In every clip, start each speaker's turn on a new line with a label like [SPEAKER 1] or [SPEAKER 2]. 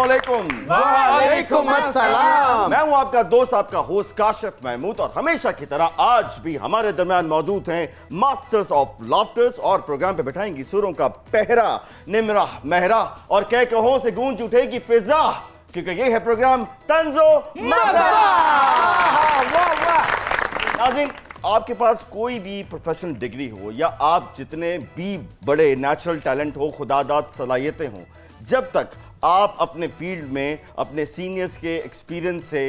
[SPEAKER 1] अस्सलामुअलैकुम।
[SPEAKER 2] वालेकुम अस्सलाम।
[SPEAKER 1] मैं हूं आपका दोस्त, आपका होस्ट काशिफ महमूद, और हमेशा की तरह आज भी हमारे दरमियान मौजूद हैं मास्टर्स ऑफ लाफ्टर्स, और प्रोग्राम पे बैठाएंगी सुरों का पहरा, निमरा महरा, और कह कहों से गूंज उठेगी फिजा, क्योंकि ये है प्रोग्राम तंजो मज़ा। नाज़रीन, आपके पास कोई भी प्रोफेशनल डिग्री हो या आप जितने भी बड़े नेचुरल टैलेंट हो, खुदादाद सलाहियतें हों, जब तक आप अपने फील्ड में अपने सीनियर्स के एक्सपीरियंस से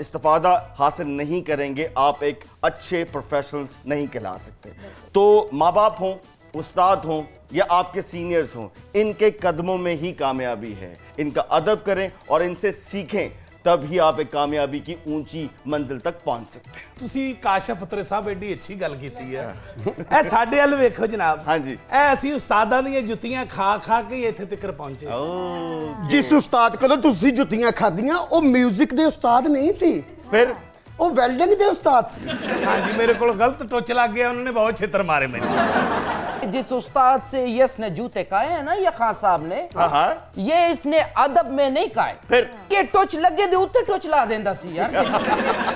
[SPEAKER 1] इस्तिफादा हासिल नहीं करेंगे, आप एक अच्छे प्रोफेशनल्स नहीं कहला सकते। तो माँ बाप हों, उस्ताद हों या आपके सीनियर्स हों, इनके कदमों में ही कामयाबी है। इनका अदब करें और इनसे सीखें, तब ही आप एक कामयाबी की ऊंची मंजिल तक पहुंच सकते हैं।
[SPEAKER 2] ਤੁਸੀਂ ਕਾਸ਼ਫ ਫਤਰੇ ਸਾਹਿਬ ਐਡੀ ਅੱਛੀ ਗੱਲ ਕੀਤੀ ਹੈ। ਇਹ ਸਾਡੇ ਵੱਲ ਵੇਖੋ ਜਨਾਬ।
[SPEAKER 1] ਹਾਂਜੀ।
[SPEAKER 2] ਇਹ ਅਸੀਂ ਉਸਤਾਦਾਂ ਦੀਆਂ ਜੁੱਤੀਆਂ ਖਾ ਖਾ ਕੇ ਇੱਥੇ ਤੱਕ ਪਹੁੰਚੇ।
[SPEAKER 3] ਜਿਸ ਉਸਤਾਦ ਕੋਲੋਂ ਤੁਸੀਂ ਜੁੱਤੀਆਂ ਖਾਧੀਆਂ ਉਹ 뮤직 ਦੇ ਉਸਤਾਦ ਨਹੀਂ ਸੀ,
[SPEAKER 1] फिर
[SPEAKER 3] ਉਹ ਵੈਲਡਿੰਗ ਦੇ ਉਸਤਾਦ ਸੀ।
[SPEAKER 2] ਹਾਂਜੀ, ਮੇਰੇ ਕੋਲ ਗਲਤ ਟੁੱਚ ਲੱਗ ਗਿਆ, ਉਹਨਾਂ ਨੇ ਬਹੁਤ ਛਿੱਤਰ ਮਾਰੇ ਮੈਨੂੰ।
[SPEAKER 4] जिस उस्ताद से यस ने जूते खाए हैं ना, ये खान साहब ने, ये इसने अदब में नहीं खाए।
[SPEAKER 1] फिर
[SPEAKER 4] के टोच लगे दे उत्ते टोच ला देंदा सी यार।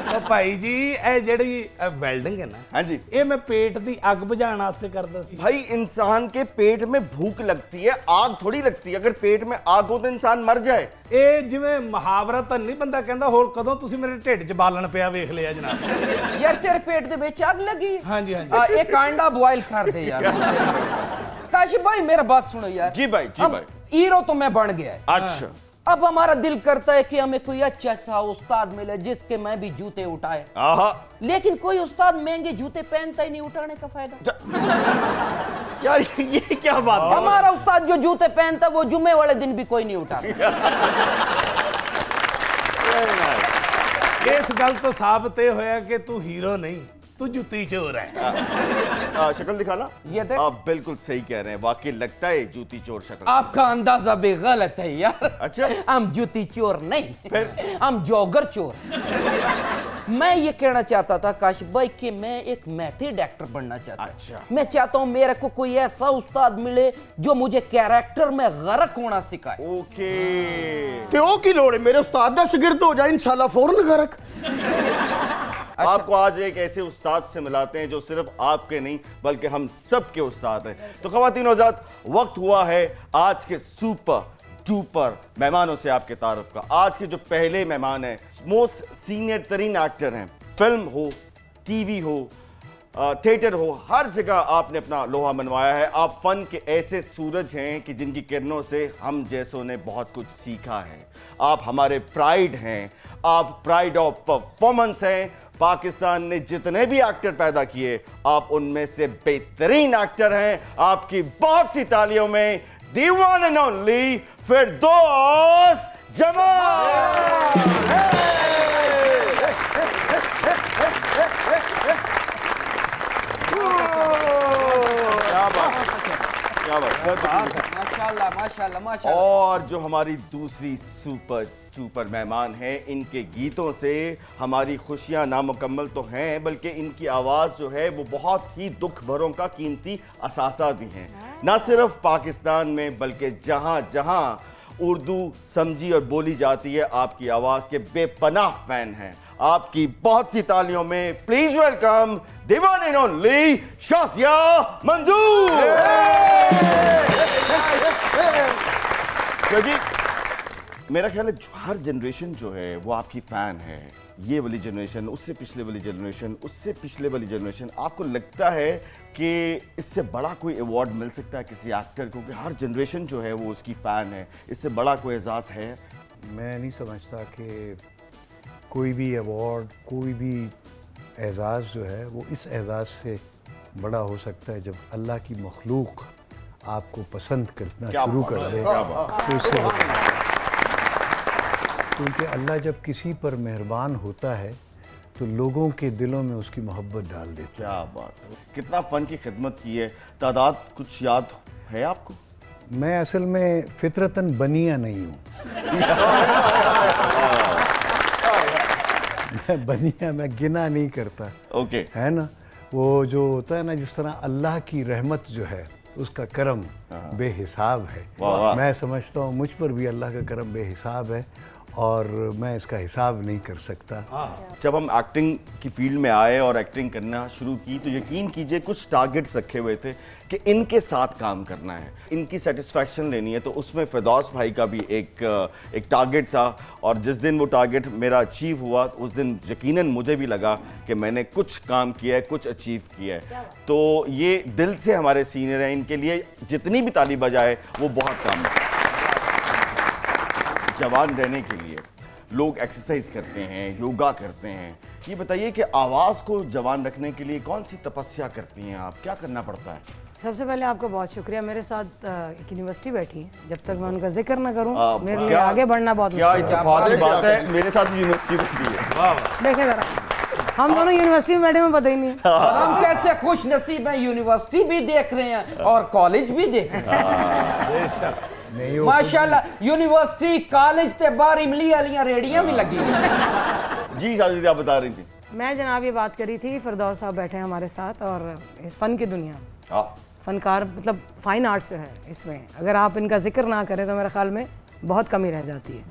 [SPEAKER 2] ਉਹ ਭਾਈ ਜੀ, ਇਹ ਜਿਹੜੀ ਵੈਲਡਿੰਗ ਹੈ ਨਾ,
[SPEAKER 1] ਹਾਂਜੀ,
[SPEAKER 2] ਇਹ ਮੈਂ ਪੇਟ ਦੀ ਅੱਗ ਬੁਝਾਉਣ ਵਾਸਤੇ ਕਰਦਾ ਸੀ।
[SPEAKER 1] भाई इंसान के पेट में भूख लगती है, आग थोड़ी लगती है। अगर पेट में आग हो तो इंसान मर जाए।
[SPEAKER 2] ਇਹ ਜਿਵੇਂ ਮੁਹਾਵਰਾ ਤਾਂ ਨਹੀਂ, ਬੰਦਾ ਕਹਿੰਦਾ ਹੋਰ ਕਦੋਂ ਤੁਸੀਂ ਮੇਰੇ ਢਿੱਡ 'ਚ ਬਾਲਣ ਪਿਆ ਵੇਖ ਲਿਆ ਜਨਾਬ।
[SPEAKER 4] यार तेरे पेट दे बेच आग लगी।
[SPEAKER 2] ਹਾਂਜੀ ਹਾਂਜੀ।
[SPEAKER 4] एक अंडा बॉयल कर दे यार। काशिफ भाई मेरा बात सुनो यार।
[SPEAKER 1] जी भाई, जी
[SPEAKER 4] अब
[SPEAKER 1] भाई।
[SPEAKER 4] हीरो तो मैं बन गया है।
[SPEAKER 1] अच्छा,
[SPEAKER 4] अब हमारा दिल करता है कि हमें कोई अच्छा सा उस्ताद मिले जिसके मैं भी जूते उठाए,
[SPEAKER 1] आहा,
[SPEAKER 4] लेकिन कोई उस्ताद महंगे जूते पहनता ही नहीं, उठाने का फायदा।
[SPEAKER 1] यार ये क्या बात है?
[SPEAKER 4] हमारा उस्ताद जो जूते पहनता वो जुम्मे वाले दिन भी कोई नहीं उठाता।
[SPEAKER 2] ਇਸ ਗੱਲ ਤੋਂ ਸਾਬਤ ਇਹ ਹੋਇਆ ਕਿ ਤੂੰ ਹੀਰੋ ਨਹੀਂ, तू जूती चोर है।
[SPEAKER 1] शक्ल दिखाना।
[SPEAKER 4] ये देख।
[SPEAKER 1] आप बिल्कुल सही कह रहे हैं, वाकई लगता है जूती चोर शक्ल।
[SPEAKER 4] आपका अंदाजा भी गलत है यार।
[SPEAKER 1] अच्छा।
[SPEAKER 4] हम जूती चोर नहीं,
[SPEAKER 1] फिर?
[SPEAKER 4] हम जॉगर चोर। मैं ये कहना चाहता था काशिफ भाई कि मैं एक मेथड एक्टर बनना चाहता हूं।
[SPEAKER 1] अच्छा।
[SPEAKER 4] मैं चाहता हूं मेरे को कोई ऐसा उस्ताद मिले जो मुझे कैरेक्टर में गरक होना सिखाए।
[SPEAKER 1] ओके।
[SPEAKER 3] ਤੇ ਉਹ ਕੀ ਲੋੜ ਹੈ, ਮੇਰੇ ਉਸਤਾਦ ਦਾ ਸ਼ਾगिर्द हो जाए इंशाल्लाह फौरन गरक।
[SPEAKER 1] आपको आज एक ऐसे उस्ताद से मिलाते हैं जो सिर्फ आपके नहीं बल्कि हम सब के उस्ताद हैं। तो ख़वातीन और हज़रात, वक्त हुआ है आज के सुपर डुपर मेहमानों से आपके तारुफ का। आज के जो पहले मेहमान हैं, मोस्ट सीनियर तरीन एक्टर हैं। फिल्म हो, टीवी हो, थिएटर हो, हर जगह आपने अपना लोहा मनवाया है। आप फन के ऐसे सूरज हैं कि जिनकी किरणों से हम जैसों ने बहुत कुछ सीखा है। आप हमारे प्राइड हैं, आप प्राइड ऑफ परफॉर्मेंस हैं। पाकिस्तान ने जितने भी एक्टर पैदा किए, आप उनमें से बेहतरीन एक्टर हैं। आपकी बहुत सी तालियों में दी वन एंड ओनली फिरदौस जमाल। क्या बात,
[SPEAKER 4] माशाल्लाह माशाल्लाह माशाल्लाह।
[SPEAKER 1] और जो हमारी दूसरी सुपर सुपर मेहमान हैं, इनके गीतों से हमारी खुशियां नामुकम्मल तो हैं, बल्कि इनकी आवाज़ जो है वो बहुत ही दुख भरों का कीमती असासा भी हैं। ना सिर्फ पाकिस्तान में बल्कि जहां जहां उर्दू समझी और बोली जाती है, आपकी आवाज़ के बेपनाह फैन हैं। आपकी बहुत सी तालियों में please welcome the one and only Shazia मंजूर। जी, मेरा ख्याल है हर जनरेशन जो है वो आपकी फ़ैन है। ये वाली जनरेशन, उससे पिछले वाली जनरेशन, उससे पिछले वाली जनरेशन। आपको लगता है कि इससे बड़ा कोई अवार्ड मिल सकता है किसी एक्टर को कि हर जनरेशन जो है वो उसकी फ़ैन है? इससे बड़ा कोई एजाज़ है?
[SPEAKER 5] मैं नहीं समझता कि कोई भी अवार्ड, कोई भी एजाज़ जो है वो इस एजाज़ से बड़ा हो सकता है जब अल्लाह की मखलूक आपको पसंद करना शुरू कर दे, तो इससे बड़ा। क्योंकि अल्लाह जब किसी पर मेहरबान होता है तो लोगों के दिलों में उसकी मोहब्बत डाल देता है।
[SPEAKER 1] क्या बात है, कितना फ़न की खिदमत की है। तादाद कुछ याद है आपको?
[SPEAKER 5] मैं असल में फितरतन बनिया नहीं हूँ। मैं बनिया, मैं गिना नहीं करता।
[SPEAKER 1] ओके।
[SPEAKER 5] है ना, वो जो होता है ना, जिस तरह अल्लाह की रहमत जो है उसका करम बेहिसाब है।
[SPEAKER 1] वाह, वाह।
[SPEAKER 5] मैं समझता हूँ मुझ पर भी अल्लाह का करम बेहिसाब है और मैं इसका हिसाब नहीं कर सकता।
[SPEAKER 1] जब हम एक्टिंग की फील्ड में आए और एक्टिंग करना शुरू की तो यकीन कीजिए कुछ टारगेट्स रखे हुए थे कि इनके साथ काम करना है, इनकी सेटिस्फैक्शन लेनी है। तो उसमें फिरदौस भाई का भी एक टारगेट था और जिस दिन वो टारगेट मेरा अचीव हुआ उस दिन यकीनन मुझे भी लगा कि मैंने कुछ काम किया है, कुछ अचीव किया है। तो ये दिल से हमारे सीनियर हैं, इनके लिए जितनी भी ताली बजाए वो बहुत कम है। जवान रहने के लिए लोग एक्सरसाइज करते हैं, योगा करते हैं। ये बताइए कि आवाज़ को जवान रखने के लिए कौन सी तपस्या करती हैं आप, क्या करना पड़ता है?
[SPEAKER 6] सबसे पहले आपका बहुत शुक्रिया। मेरे साथ एक यूनिवर्सिटी बैठी है, जब तक मैं उनका जिक्र ना करूं मेरे लिए आगे बढ़ना बहुत
[SPEAKER 1] क्या
[SPEAKER 6] मुश्किल है।
[SPEAKER 1] इत्तेफाक की बात है, मेरे साथ भी यूनिवर्सिटी बैठी है।
[SPEAKER 6] देखें जरा, हम दोनों यूनिवर्सिटी में बैठे, में पता ही नहीं है।
[SPEAKER 4] हम कैसे खुश नसीब हैं, यूनिवर्सिटी भी देख रहे हैं और कॉलेज भी देख रहे हैं।
[SPEAKER 5] नहीं वो
[SPEAKER 4] माशाल्लाह यूनिवर्सिटी कॉलेज ते बाहर इमली वालियां रेडियां भी लगी हैं।
[SPEAKER 1] जी साजिद आप बता रही थी।
[SPEAKER 6] मैं जनाब ये बात करी थी, फिरदौस साहब बैठे हैं हमारे साथ और इस फन की दुनिया में
[SPEAKER 1] हाँ,
[SPEAKER 6] फनकार मतलब फाइन आर्ट्स जो है इसमें अगर आप इनका जिक्र ना करें तो मेरे ख्याल में बहुत कमी रह जाती है।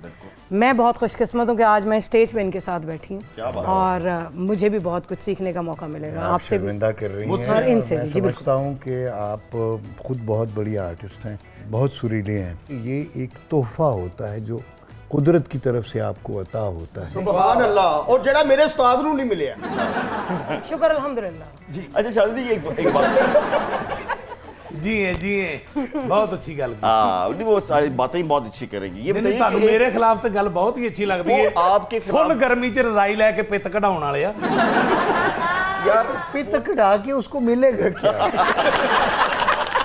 [SPEAKER 6] मैं बहुत खुशकिस्मत हूँ कि आज मैं स्टेज पे इनके साथ बैठी हूँ और मुझे भी बहुत कुछ सीखने का मौका मिलेगा आपसे भी
[SPEAKER 5] शर्मिंदा कर रही हैं
[SPEAKER 6] और इनसे
[SPEAKER 5] मैं
[SPEAKER 6] भी। जी,
[SPEAKER 5] समझता हूँ कि आप खुद बहुत बड़ी आर्टिस्ट हैं, बहुत सुरीले हैं। ये एक तोहफा होता है जो कुदरत की तरफ से आपको अता होता है।
[SPEAKER 3] सुभान अल्लाह। और जरा मेरे उस्ताद नूं नहीं मिले।
[SPEAKER 6] शुक्र अल्हम्दुलिल्लाह।
[SPEAKER 1] अच्छा शादी जी एक बात
[SPEAKER 2] जी बहुत अच्छी गल की।
[SPEAKER 1] नहीं, वो सारी बातें ही बहुत अच्छी करेंगी। ये
[SPEAKER 2] नहीं,
[SPEAKER 1] बताइए
[SPEAKER 2] ਤੁਹਾਨੂੰ
[SPEAKER 1] कि
[SPEAKER 2] मेरे खिलाफ तो गल बहुत ही अच्छी लगती है।
[SPEAKER 1] वो आपके खिलाफ-
[SPEAKER 2] फुल गर्मी च रजाई लेके पित कढ़ाउण वाले आ।
[SPEAKER 1] यार
[SPEAKER 5] पित कढ़ा के उसको मिलेगा क्या?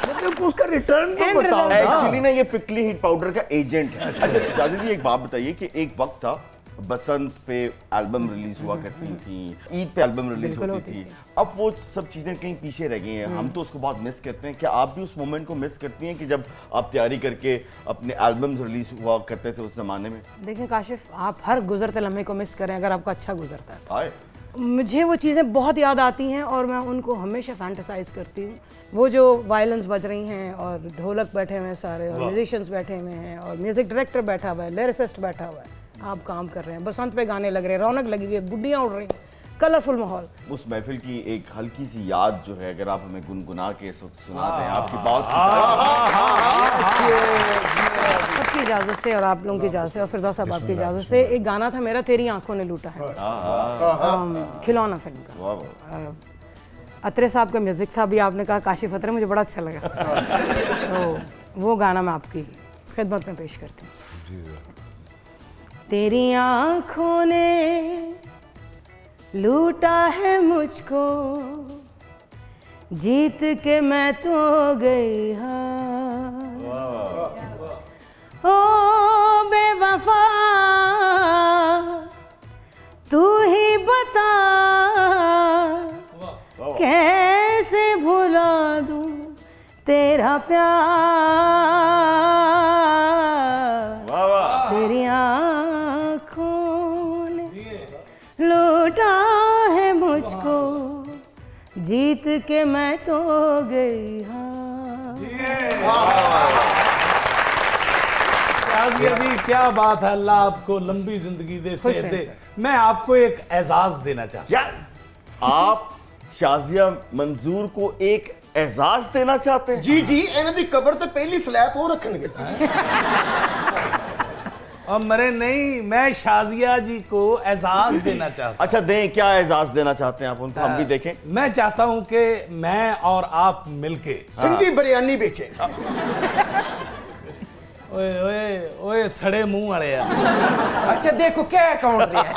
[SPEAKER 5] मतलब उसका रिटर्न तो बताओ ना।
[SPEAKER 1] एक्चुअली ना ये पिकली हीट पाउडर का एजेंट है। अच्छा शादी जी एक बात बताइए कि एक वक्त था बसंत पे एल्बम रिलीज हुआ करती थी, ईद पे एल्बम रिलीज होती थी। अब वो सब चीजें कहीं पीछे रह गई हैं, हम तो उसको बहुत मिस करते हैं। क्या आप भी उस मोमेंट को मिस करती हैं कि जब आप तैयारी करके अपने एल्बम्स रिलीज हुआ करते थे उस जमाने में?
[SPEAKER 6] देखें काशिफ, आप हर गुजरते लम्हे को मिस करें अगर आपका अच्छा गुजरता है।
[SPEAKER 1] आए
[SPEAKER 6] मुझे वो चीज़ें बहुत याद आती हैं और मैं उनको हमेशा फैंटेसाइज करती हूँ। वो जो वायलेंस बज रही हैं और ढोलक बैठे हुए हैं सारे और म्यूजिशियंस बैठे हुए हैं और म्यूजिक डायरेक्टर बैठा हुआ है, लिरिसिस्ट बैठा हुआ है, आप काम कर रहे हैं, बसंत पे गाने लग रहे हैं, रौनक लगी हुई है, गुड्डियाँ उड़ रही हैं, कलरफुल माहौल।
[SPEAKER 1] उस महफिल की एक हल्की सी याद जो है अगर आप हमें गुनगुना के इस वक्त सुनाते हैं आपकी बहुत
[SPEAKER 6] सबकी इजाज़त से और आप लोगों की इजाज़त से और फिरदौस साहब आपकी इजाज़त से एक गाना था मेरा, तेरी आंखों ने लूटा है, खिलौना फिल्म का। अतरे साहब का म्यूज़िक था, अभी आपने कहा काशिफ अतरे, मुझे बड़ा अच्छा लगा। तो वो गाना मैं आपकी खिदमत में पेश करती हूँ। तेरी आंखों ने लूटा है मुझको, जीत के मैं तो गई हाँ। ओ बेवफा तू ही बता कैसे भुला दूं तेरा प्यार। तेरी आँखों ने लूटा है मुझको, जीत के मैं तो गई हाँ।
[SPEAKER 2] जी क्या बात है, अल्लाह आपको लंबी जिंदगी दे, सेहत दे। मैं आपको एक एजाज देना चाहता हूं।
[SPEAKER 1] क्या आप शाजिया मंजूर को एक एजाज देना चाहते हैं?
[SPEAKER 3] जी जी, इन्हां दी कबर ते पहली स्लैब हो रखणगे।
[SPEAKER 2] और मरे नहीं, मैं शाजिया जी को एजाज देना चाहता
[SPEAKER 1] अच्छा दें, क्या एजाज देना चाहते हैं आप उनको, हम भी देखें।
[SPEAKER 2] हूं। मैं चाहता हूं कि मैं और आप मिलके
[SPEAKER 3] सिंधी बिरयानी बेचे।
[SPEAKER 2] ओए ओए ओए सड़े मुंह वाले आ।
[SPEAKER 4] अच्छा देखो क्या अकाउंट दिया है।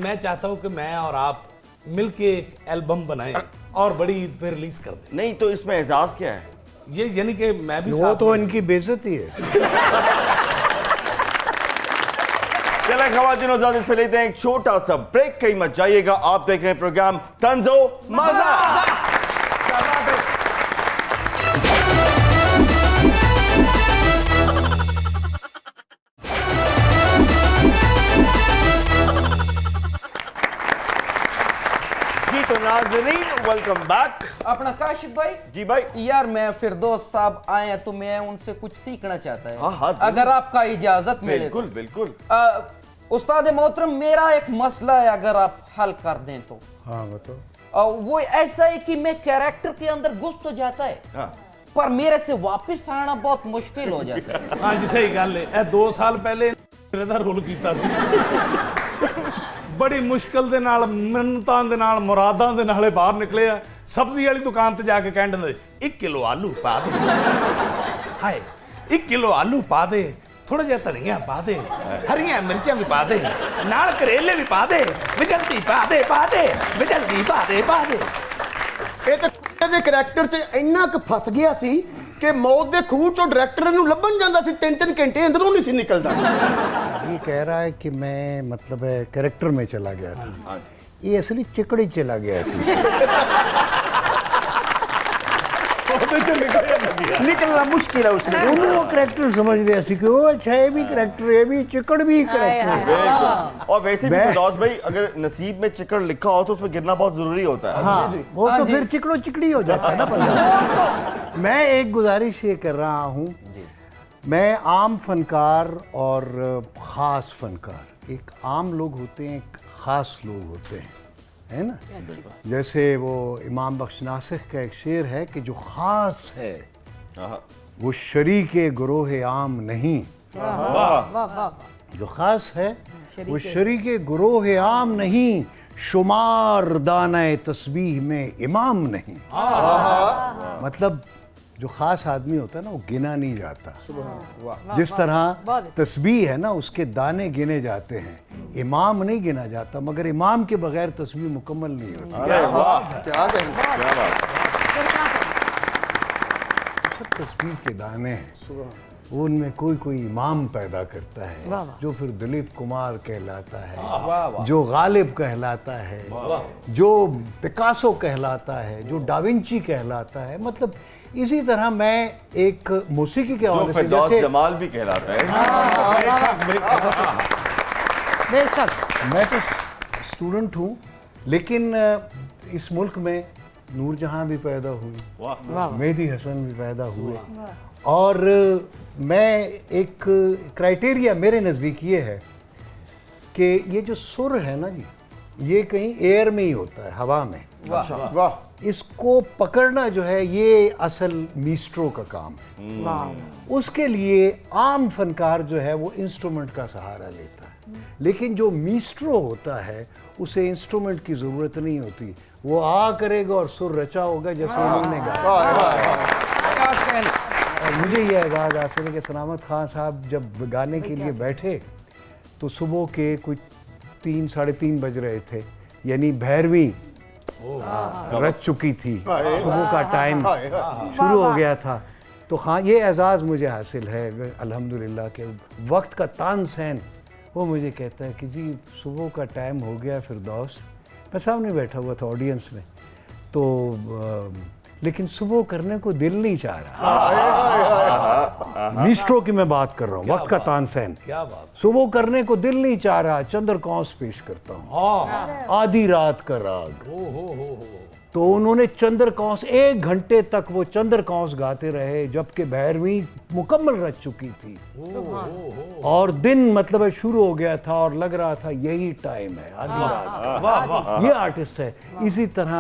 [SPEAKER 2] मैं चाहता हूं कि मैं और आप मिलके एक एल्बम बनाएं और बड़ी ईद पे रिलीज कर दें।
[SPEAKER 1] नहीं तो इसमें एजाज क्या है?
[SPEAKER 2] ये यानी कि मैं भी
[SPEAKER 5] वो
[SPEAKER 2] साथ
[SPEAKER 5] तो
[SPEAKER 2] में-
[SPEAKER 5] इनकी बेइज्जती है।
[SPEAKER 1] चले खवातीन और ज़ात, इस पे लेते हैं एक छोटा सा ब्रेक, कहीं मत जाइएगा। आप देख रहे हैं प्रोग्राम तंजो मजा। जी तो नाज़रीन, वेलकम बैक।
[SPEAKER 4] अपना काशिफ भाई
[SPEAKER 1] जी भाई।
[SPEAKER 4] यार मैं फिरदौस साहब आए हैं तो मैं उनसे कुछ सीखना चाहता है।
[SPEAKER 1] हाँ, जरूर।
[SPEAKER 4] अगर आपका इजाजत मिले तो।
[SPEAKER 1] बिल्कुल बिल्कुल।
[SPEAKER 4] उस्ताद मोहतरम, मेरा एक मसला है, अगर आप हल कर दें तो।
[SPEAKER 5] हाँ बताओ।
[SPEAKER 4] वो ऐसा है कि मैं कैरेक्टर के अंदर घुस तो जाता है,
[SPEAKER 1] हाँ।
[SPEAKER 4] पर मेरे से वापस आना बहुत मुश्किल हो जाता है।
[SPEAKER 2] हाँ जी सही गल है। ਇਹ 2 ਸਾਲ ਪਹਿਲੇ ਇਹਦਾ ਰੋਲ ਕੀਤਾ ਸੀ ਬੜੀ ਮੁਸ਼ਕਲ ਦੇ ਨਾਲ ਮਿੰਨਤਾਂ ਦੇ ਨਾਲ ਮੁਰਾਦਾਂ ਦੇ ਨਾਲੇ ਬਾਹਰ ਨਿਕਲੇ ਆ। ਸਬਜ਼ੀ ਵਾਲੀ ਦੁਕਾਨ ਤੇ ਜਾ ਕੇ ਕਹਿਣ ਦਿੰਦੇ 1 ਕਿਲੋ ਆਲੂ ਪਾ ਦੇ, ਹਾਏ 1 ਕਿਲੋ ਆਲੂ ਪਾ ਦੇ, ਥੋੜਾ ਜਿਹਾ ਧਨੀਆ ਪਾ ਦੇ, ਹਰੀਆਂ ਮਿਰਚਾਂ ਵੀ ਪਾ ਦੇ, ਨਾਲ ਕਰੇਲੇ ਵੀ ਪਾ ਦੇ, ਵੀ ਜਲਦੀ ਪਾ ਦੇ ਵੀ ਜਲਦੀ ਪਾ ਦੇ।
[SPEAKER 3] ਇਹ ਤਾਂ ਇਹਦੇ ਕਰੈਕਟਰ 'ਚ ਇੰਨਾ ਕੁ ਫਸ ਗਿਆ ਸੀ ਕਿ ਮੌਤ ਦੇ ਖੂਹ 'ਚੋਂ ਡਾਇਰੈਕਟਰ ਨੂੰ ਲੱਭਣ ਜਾਂਦਾ ਸੀ 3-3 ਘੰਟੇ ਅੰਦਰੋਂ ਨਹੀਂ ਸੀ ਨਿਕਲਦਾ।
[SPEAKER 5] ये कह रहा है कि मैं मतलब है कैरेक्टर में चला गया था, ये असली चिकड़ी चला गया सी।
[SPEAKER 3] ਨਿਕਲਣਾ ਮੁਸ਼ਕਿਲ ਹੈ ਉਸमें।
[SPEAKER 5] दोनों वो कैरेक्टर समझ गया सी कि वो अच्छा ये भी कैरेक्टर, ये भी चिकड़ भी कैरेक्टर है।
[SPEAKER 1] बिल्कुल। और वैसे भी
[SPEAKER 5] मैं-
[SPEAKER 1] फिरदौस भाई, अगर नसीब में चिकड़ लिखा हो तो उसमें गिरना बहुत जरूरी होता है।
[SPEAKER 5] हाँ वो
[SPEAKER 4] हाँ
[SPEAKER 5] तो
[SPEAKER 4] जी।
[SPEAKER 5] फिर चिकड़ो चिकड़ी हो जाता है ना पंजाब। मैं एक गुजारिश ये कर रहा हूँ, मैं आम फनकार और ख़ास फनकार, एक आम लोग होते हैं, एक ख़ास लोग होते हैं, है ना। जैसे वो इमाम बख्श नासिक का एक शेर है कि जो ख़ास है
[SPEAKER 1] हाँ।
[SPEAKER 5] वो शरीके गुरोह आम नहीं,
[SPEAKER 6] वाह वाह।
[SPEAKER 5] जो ख़ास है वो शरीके गुरोह आम नहीं, शुमार दाने तस्बीह में इमाम नहीं। मतलब जो ख़ास आदमी होता है ना वो गिना नहीं जाता। जिस तरह तस्बीह है ना उसके दाने गिने जाते हैं, इमाम नहीं गिना जाता, मगर इमाम के बगैर तस्बीह मुकम्मल नहीं होती।
[SPEAKER 1] अरे वाह,
[SPEAKER 3] क्या कहें।
[SPEAKER 1] क्या बात।
[SPEAKER 5] सब तस्बीह के दाने हैं, वो उनमें कोई कोई इमाम पैदा करता है, जो फिर दिलीप कुमार कहलाता है, जो गालिब कहलाता है, जो पिकासो कहलाता है, जो डाविंची कहलाता है। मतलब इसी तरह मैं एक मौसीकी के
[SPEAKER 1] जो
[SPEAKER 5] हवाले से
[SPEAKER 1] फिरदौस
[SPEAKER 5] जैसे
[SPEAKER 1] जमाल भी कहलाता है।
[SPEAKER 6] बेशक।
[SPEAKER 5] मैं तो स्टूडेंट हूँ, लेकिन इस मुल्क में नूरजहां भी पैदा हुई, मेहदी हसन भी पैदा हुए, और मैं एक क्राइटेरिया मेरे नज़दीक ये है कि ये जो सुर है ना जी, ये कहीं एयर में ही होता है, हवा में।
[SPEAKER 3] वाह।
[SPEAKER 5] इसको पकड़ना जो है ये असल मीस्ट्रो का काम है। उसके लिए आम फनकार जो है वो इंस्ट्रूमेंट का सहारा लेता है, लेकिन जो मीस्ट्रो होता है उसे इंस्ट्रूमेंट की ज़रूरत नहीं होती, वो आ करेगा और सुर रचा होगा जैसे इन्होंने गाया। और मुझे ये एजाज़ हासिल है कि सलामत खान साहब जब गाने के लिए बैठे तो सुबह के कुछ 3-3:30 बज रहे थे, यानी भैरवी रच चुकी थी, सुबह का टाइम शुरू हो गया था। तो हाँ ये एजाज़ मुझे हासिल है अल्हम्दुलिल्लाह के वक्त का तानसेन वो मुझे कहता है कि जी सुबह का टाइम हो गया फिरदौस। मैं सामने बैठा हुआ था ऑडियंस में, तो लेकिन सुबह करने को दिल नहीं चाह रहा। मिस्ट्रो की मैं बात कर रहा हूँ, वक्त का तानसेन।
[SPEAKER 2] क्या बात।
[SPEAKER 5] सुबह करने को दिल नहीं चाह रहा, चंद्र कौंस पेश करता हूँ, आधी रात का राग। तो उन्होंने चंद्र कौंस 1 घंटे तक वो चंद्र कौंस गाते रहे, जबकि भैरवी मुकम्मल रच चुकी थी और दिन मतलब है शुरू हो गया था और लग रहा था यही टाइम है, आधी रात। ये आर्टिस्ट है। इसी तरह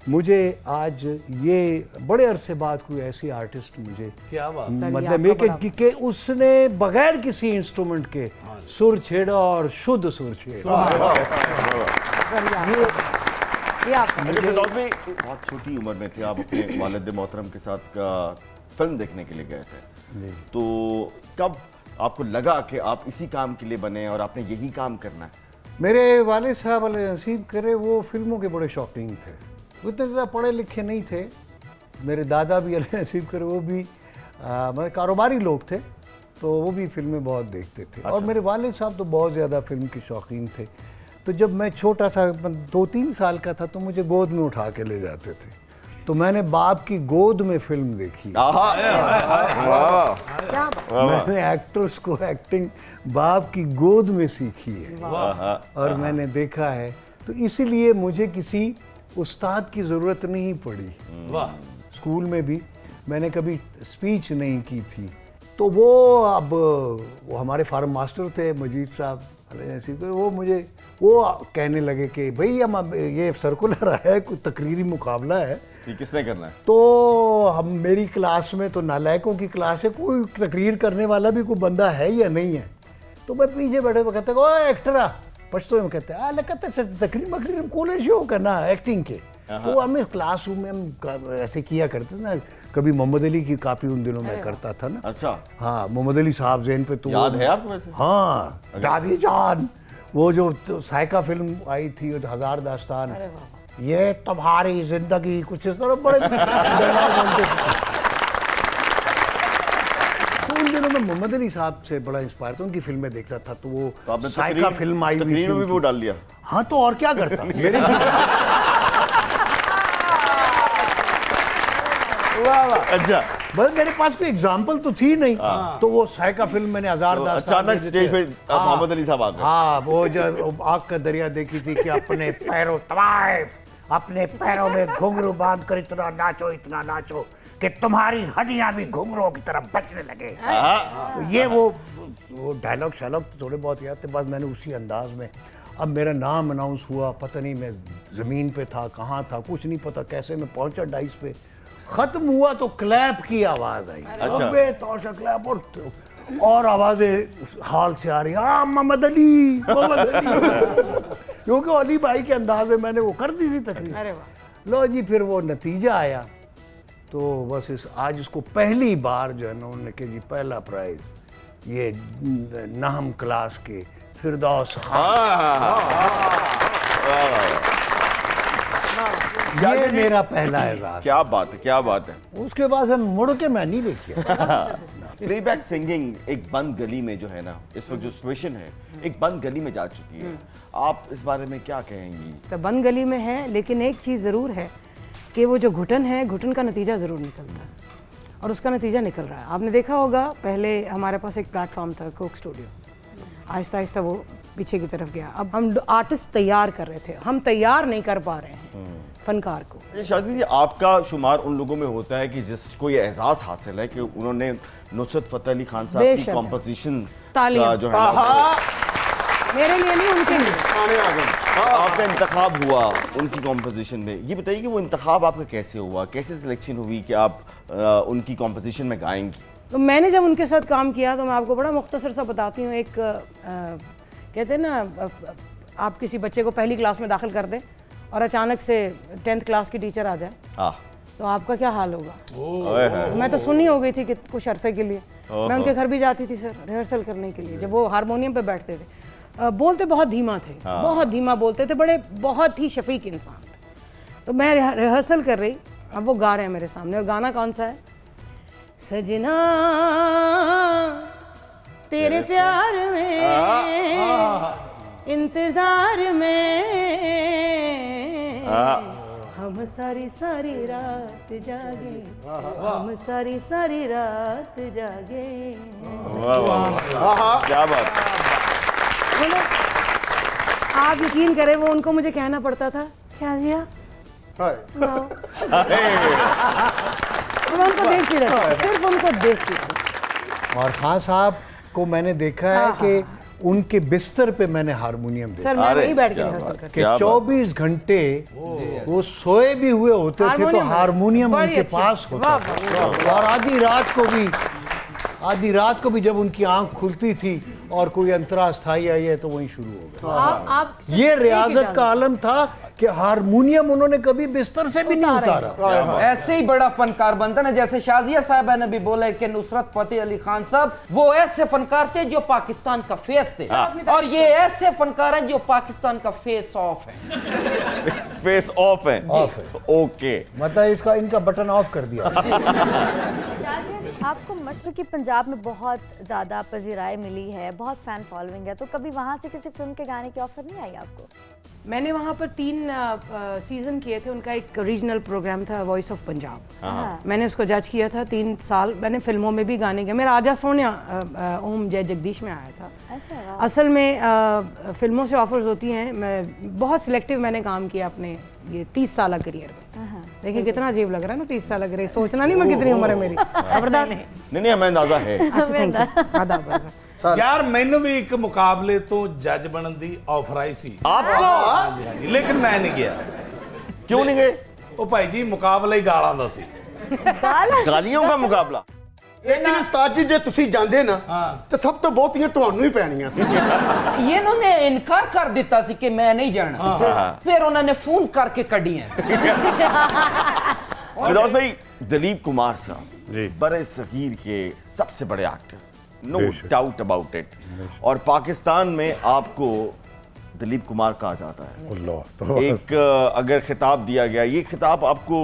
[SPEAKER 5] मुझे आज ये बड़े अरसे बाद कोई ऐसी आर्टिस्ट मुझे
[SPEAKER 2] क्या बात।
[SPEAKER 5] मतलब ये कि उसने बगैर किसी इंस्ट्रूमेंट के सुर छेड़ा और शुद्ध सुर छेड़ा।
[SPEAKER 1] लेकिन फिरदौस भाई बहुत छोटी उम्र में थे आप, अपने वालिद मोहतरम के साथ फिल्म देखने के लिए गए थे, तो कब आपको लगा कि आप इसी काम के लिए बने और आपने यही काम करना है?
[SPEAKER 5] मेरे वालिद साहब अल्लाह नसीब करे वो फिल्मों के बड़े शौकीन थे, उतने ज़्यादा पढ़े लिखे नहीं थे। मेरे दादा भी अल्लाह नसीब करे वो भी मतलब कारोबारी लोग थे, तो वो भी फिल्में बहुत देखते थे। और मेरे वालिद साहब तो बहुत ज़्यादा फिल्म के शौकीन थे। तो जब मैं छोटा सा 2-3 साल का था तो मुझे गोद में उठा के ले जाते थे, तो मैंने बाप की गोद में फिल्म देखी। मैंने एक्टर्स को एक्टिंग बाप की गोद में सीखी है और मैंने देखा है। तो इसीलिए मुझे किसी उस्ताद की ज़रूरत नहीं पड़ी।
[SPEAKER 2] वाह।
[SPEAKER 5] स्कूल में भी मैंने कभी स्पीच नहीं की थी। तो वो अब वो हमारे फार्म मास्टर थे मजीद साहब, तो वो कहने लगे कि भाई हम ये सर्कुलर है, कोई तकरीरी मुकाबला है।
[SPEAKER 1] ये किसने करना है?
[SPEAKER 5] तो हम मेरी क्लास में तो नालायकों की क्लास है, कोई तकरीर करने वाला भी कोई बंदा है या नहीं है। तो मैं पीछे बैठे हुए कहते ओ एक्टरा पछतो में कहते हैं कहते सर तकरीर मकरीर हम कॉलेज शो करना एक्टिंग के। तो हमें क्लासरूम में हम ऐसे किया करते ना, कभी मोहम्मद अली की कापी उन दिनों में करता था ना।
[SPEAKER 1] अच्छा,
[SPEAKER 5] हाँ, मोहम्मद अली साहब ज़हन पे तो
[SPEAKER 1] याद है आपको वैसे?
[SPEAKER 5] हाँ, दादी जान, वो जो तो साइका फिल्म आई थी हजार दास्तान, ये तुम्हारी जिंदगी कुछ इस तरह बड़े डायलॉग बनते थे। तो उन दिनों में मोहम्मद अली साहब से बड़ा इंस्पायर था, उनकी फिल्में देखता था। तो वो
[SPEAKER 1] तो आपने
[SPEAKER 5] साइका फिल्म आई हुई
[SPEAKER 1] तकरीर में भी
[SPEAKER 5] थी
[SPEAKER 1] वो डाल दिया?
[SPEAKER 5] हाँ, तो और क्या करता मेरे
[SPEAKER 1] अच्छा,
[SPEAKER 5] बस मेरे पास कोई एग्जाम्पल तो थी नहीं। तो वो साइका फिल्म मैंने हजार
[SPEAKER 1] तो
[SPEAKER 5] दास्तान
[SPEAKER 1] अचानक
[SPEAKER 5] देखी
[SPEAKER 1] स्टेज
[SPEAKER 5] थी।
[SPEAKER 1] पे मोहम्मद अली साहब आ गए।
[SPEAKER 5] हाँ, वो जब आग का दरिया देखी थी कि अपने पैरों तवाइफ, अपने पैरों में घुंघरू बांध कर इतना नाचो कि तुम्हारी हड्डियां भी घुंघरूओं की तरफ बचने लगे। तो ये वो डायलॉग शायलॉग तो थोड़े बहुत याद थे। बस मैंने उसी अंदाज में, अब मेरा नाम अनाउंस हुआ, पता नहीं मैं ज़मीन पे था, कहाँ था, कुछ नहीं पता, कैसे मैं पहुंचा डाइस पे। खत्म हुआ तो क्लैप की आवाज आई। अबे तौशा क्लैप और आवाजें हाल से आ रही, हाँ मोहम्मद अली क्योंकि अली भाई के अंदाज में मैंने वो कर दी थी तकरीर। लो जी, फिर वो नतीजा आया। तो बस आज इसको पहली बार जो है ना उन्होंने कि जी पहला प्राइज ये नाम क्लास के फिरदौस ये मेरा पहला एजाज।
[SPEAKER 1] क्या बात है, क्या बात है।
[SPEAKER 5] उसके बाद हम मुड़ के मैं नहीं देखिए।
[SPEAKER 1] प्लेबैक सिंगिंग एक बंद गली में जो है ना, इस वक्त जो सिचुएशन है एक बंद गली में जा चुकी है। आप इस बारे में क्या कहेंगी?
[SPEAKER 6] तो बंद गली में है, लेकिन एक चीज़ ज़रूर है कि वो जो घुटन है, घुटन का नतीजा ज़रूर निकलता है और उसका नतीजा निकल रहा है। आपने देखा होगा पहले हमारे पास एक प्लेटफॉर्म था कोक स्टूडियो, आहिस्ता आहिस्ता वो पीछे की तरफ गया। अब हम आर्टिस्ट तैयार कर रहे थे, हम तैयार नहीं कर पा रहे हैं फनकार को।
[SPEAKER 1] शादी जी, आपका शुमार उन लोगों में होता है कि जिसको ये एहसास हासिल है कि उन्होंने नुसरत फतेह अली खान साहब की
[SPEAKER 6] बेशक।
[SPEAKER 1] कॉम्पोजिशन
[SPEAKER 6] तालियां।
[SPEAKER 1] जो है ना,
[SPEAKER 6] मेरे लिए नहीं, उनके लिए।
[SPEAKER 1] आपका इंतखाब हुआ उनकी कॉम्पोजिशन में। ये बताइए कि वो इंतखाब आपका कैसे हुआ, कैसे सिलेक्शन हुई कि आप उनकी कॉम्पोजिशन में गाएंगी?
[SPEAKER 6] तो मैंने जब उनके साथ काम किया तो मैं आपको बड़ा मुख्तसर सा बताती हूँ। एक कहते हैं ना, आप किसी बच्चे को पहली क्लास में दाखिल कर दें और अचानक से 10th क्लास की टीचर आ जाए तो आपका क्या हाल होगा। मैं तो सुनी हो गई थी कि कुछ अरसे के लिए मैं उनके घर भी जाती थी सर रिहर्सल करने के लिए। जब वो हारमोनियम पे बैठते थे, बोलते बहुत धीमा थे, बहुत धीमा बोलते थे, बड़े बहुत ही शफीक इंसान थे। तो मैं रिहर्सल कर रही, अब वो गा रहे हैं मेरे सामने, और गाना कौन सा है? सजना तेरे प्यार में इंतजार में हम सारी सारी रात जागे, हम सारी सारी रात जागे।
[SPEAKER 1] क्या बात।
[SPEAKER 6] बोलो, आप यकीन करें वो उनको मुझे कहना पड़ता था, क्या दिया मैं उनको देखती रहती, सिर्फ उनको देखती थी।
[SPEAKER 5] और खान साहब को मैंने देखा है कि उनके बिस्तर पे मैंने हारमोनियम देखा।
[SPEAKER 6] सर मैं वहीं बैठ के रिहर्सल करती
[SPEAKER 5] कि 24 घंटे वो सोए भी हुए होते थे तो हारमोनियम
[SPEAKER 6] बड़ी
[SPEAKER 5] उनके
[SPEAKER 6] अच्छी।
[SPEAKER 5] पास होता था। और आधी रात को भी जब उनकी आंख खुलती थी और कोई अंतरा स्थाई आई है तो वहीं शुरू हो गया।
[SPEAKER 6] आप
[SPEAKER 5] ये रियाजत का आलम था कि हारमोनियम उन्होंने कभी बिस्तर से भी नहीं उतारा।
[SPEAKER 4] ऐसे ही बड़ा फनकार बनता ना, जैसे शाजिया साहब ने भी बोला कि नुसरत फतेह अली खान साहब वो ऐसे फनकार थे जो पाकिस्तान का फेस थे, और ये ऐसे फनकार हैं जो पाकिस्तान का फेस ऑफ है।
[SPEAKER 1] फेस ऑफ है?
[SPEAKER 5] ऑफ है।
[SPEAKER 1] ओके,
[SPEAKER 5] मतलब इनका बटन ऑफ कर दिया।
[SPEAKER 7] आपको मशरक़ी की पंजाब में बहुत ज़्यादा पजीराई मिली है, बहुत फ़ैन फॉलोइंग है, तो कभी वहाँ से किसी फिल्म के गाने की ऑफ़र नहीं आई आपको?
[SPEAKER 6] मैंने वहाँ पर 3 सीज़न किए थे। उनका एक रीजनल प्रोग्राम था वॉइस ऑफ पंजाब। मैंने उसको जज किया था 3 साल। मैंने फिल्मों में भी गाने गाए। मेरा आजा सोनिया ओम जय जगदीश में आया था।
[SPEAKER 7] अच्छा,
[SPEAKER 6] असल में फिल्मों से ऑफर्स होती हैं। मैं बहुत सिलेक्टिव मैंने काम किया अपने ये 30 साल करियर में। देखिए कितना अजीब लग रहा है ना 30 साल करियर। सोचना नहीं मैं कितनी उम्र है मेरी। खबरदार नहीं।
[SPEAKER 1] नहीं हमें अंदाजा है।
[SPEAKER 6] अच्छा थैंक यू। आदाब।
[SPEAKER 2] ਯਾਰ ਮੈਨੂੰ ਵੀ ਇੱਕ ਮੁਕਾਬਲੇ ਤੋਂ ਜੱਜ ਬਣਨ ਦੀ ਆਫਰ ਆਈ ਸੀ
[SPEAKER 1] आपको
[SPEAKER 2] ਹਾਂਜੀ ਹਾਂਜੀ ਲੇਕਿਨ ਮੈਂ ਨਹੀਂ ਗਿਆ
[SPEAKER 1] क्यों नहीं गए?
[SPEAKER 2] ਉਹ ਭਾਈ ਜੀ ਮੁਕਾਬਲਾ ਹੀ ਗਾਲਾਂ ਦਾ ਸੀ
[SPEAKER 1] गालियों का मुकाबला।
[SPEAKER 3] ਲੇਕਿਨ ਉਸਤਾਦ ਜੀ ਜੇ ਤੁਸੀਂ ਜਾਂਦੇ ਨਾ ਤੇ ਸਭ ਤੋਂ ਬਹੁਤੀਆਂ ਤੁਹਾਨੂੰ ਹੀ ਪੈਣੀਆਂ ਸੀ।
[SPEAKER 4] ये इन्होंने इनकार कर दिता सी कि मैं नहीं जाना, फिर उन्होंने फोन करके कड़ी है।
[SPEAKER 1] फिरौज भाई, दिलीप कुमार साहब बड़े सगीर के सबसे बड़े actor, no doubt about it. और पाकिस्तान में आपको दिलीप कुमार कहा जाता है। एक अगर खिताब दिया गया, ये खिताब आपको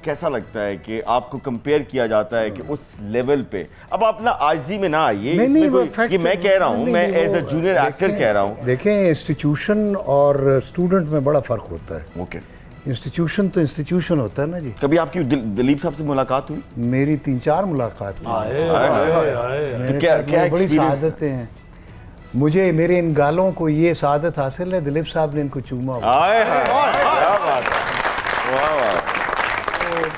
[SPEAKER 1] कैसा लगता है कि आपको कंपेयर किया जाता है कि उस लेवल पे? अब आप ना आजी में ना आइए, इसमें कोई कि मैं कह रहा हूँ, मैं एज अ जूनियर एक्टर कह रहा हूँ।
[SPEAKER 5] देखें, इंस्टीट्यूशन और स्टूडेंट में बड़ा फ़र्क होता है।
[SPEAKER 1] ओके,
[SPEAKER 5] इंस्टीट्यूशन तो इंस्टीट्यूशन होता है ना जी।
[SPEAKER 1] कभी आपकी दिलीप साहब से मुलाकात हुई?
[SPEAKER 5] मेरी 3-4 मुलाकात हुई।
[SPEAKER 1] तो क्या
[SPEAKER 5] बड़ी
[SPEAKER 1] experience था?
[SPEAKER 5] सादतें हैं मुझे। मेरे इन गालों को ये सादत हासिल है, दिलीप साहब ने इनको चूमा हुआ।
[SPEAKER 1] आए हाय, क्या बात है, वाह वाह।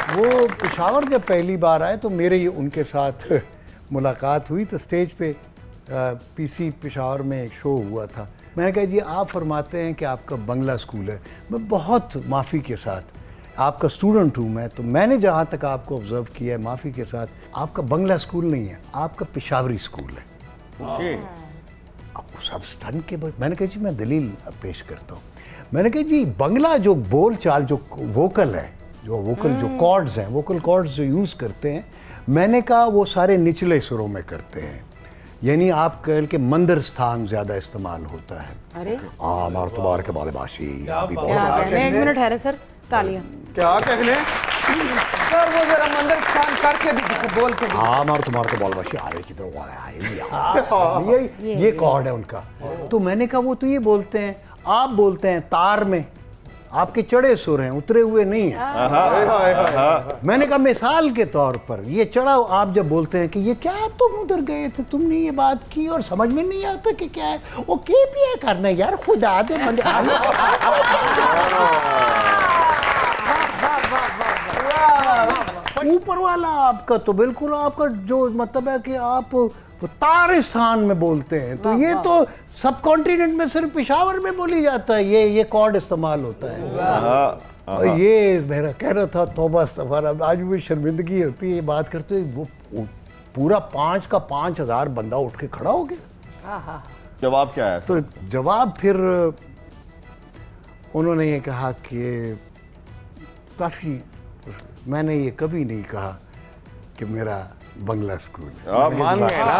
[SPEAKER 5] वो पेशावर जब पहली बार आए तो मेरे उनके साथ मुलाकात हुई तो स्टेज पे पीसी पेशावर में एक शो हुआ था। मैंने कहा जी आप फरमाते हैं कि आपका बंगला स्कूल है। मैं बहुत माफ़ी के साथ आपका स्टूडेंट हूँ मैं, तो मैंने जहाँ तक आपको ऑब्ज़र्व किया है माफ़ी के साथ, आपका बंगला स्कूल नहीं है, आपका पेशावरी स्कूल है।
[SPEAKER 1] ओके,
[SPEAKER 5] अब सब स्टन के बाद मैंने कहा जी मैं दलील पेश करता हूँ। मैंने कहा जी बंगला जो बोल चाल जो वोकल है, जो वोकल जो कॉर्ड्स हैं, वोकल कॉर्ड्स जो यूज़ करते हैं, मैंने कहा वो सारे निचले सुरों में करते हैं। यानी आप कह के मंदिर स्थान ज़्यादा इस्तेमाल होता है।
[SPEAKER 6] अरे
[SPEAKER 5] मारतबार के बाले बाशी अभी बहुत
[SPEAKER 6] क्या कहने, 1 मिनट ठहरे सर, तालियां।
[SPEAKER 3] क्या कहने?
[SPEAKER 4] सर वो जरा मंदिर स्थान करके भी दिखो, बोल के भी।
[SPEAKER 5] हाँ मार तुम्हारे को बाल बाशी आए किधर ये कॉर्ड है उनका। तो मैंने कहा वो तो ये बोलते हैं, आप बोलते हैं तार में आपके चढ़े सुर हैं, उतरे हुए नहीं हैं। मैंने कहा मिसाल के तौर पर ये चढ़ा आप जब बोलते हैं कि ये क्या तुम उधर गए थे, तुमने ये बात की और समझ में नहीं आता कि क्या है वो KPI करना है यार, खुदा दे बंदे। ऊपर वाला आपका तो बिल्कुल आपका जो मतलब है कि आप तारिस्तान में बोलते हैं, तो ये तो सब कॉन्टिनेंट में सिर्फ पेशावर में बोली जाता है, ये कॉर्ड इस्तेमाल होता है। और ये मेरा कहना था तौबा सफर। अब आज भी शर्मिंदगी होती है ये बात करते हुए। वो पूरा 5 का 5000 बंदा उठ के खड़ा हो गया।
[SPEAKER 1] जवाब क्या है?
[SPEAKER 5] तो जवाब फिर उन्होंने ये कहा कि काफ़ी, मैंने ये कभी नहीं कहा कि मेरा बंगला स्कूल है।
[SPEAKER 1] मान गए ना।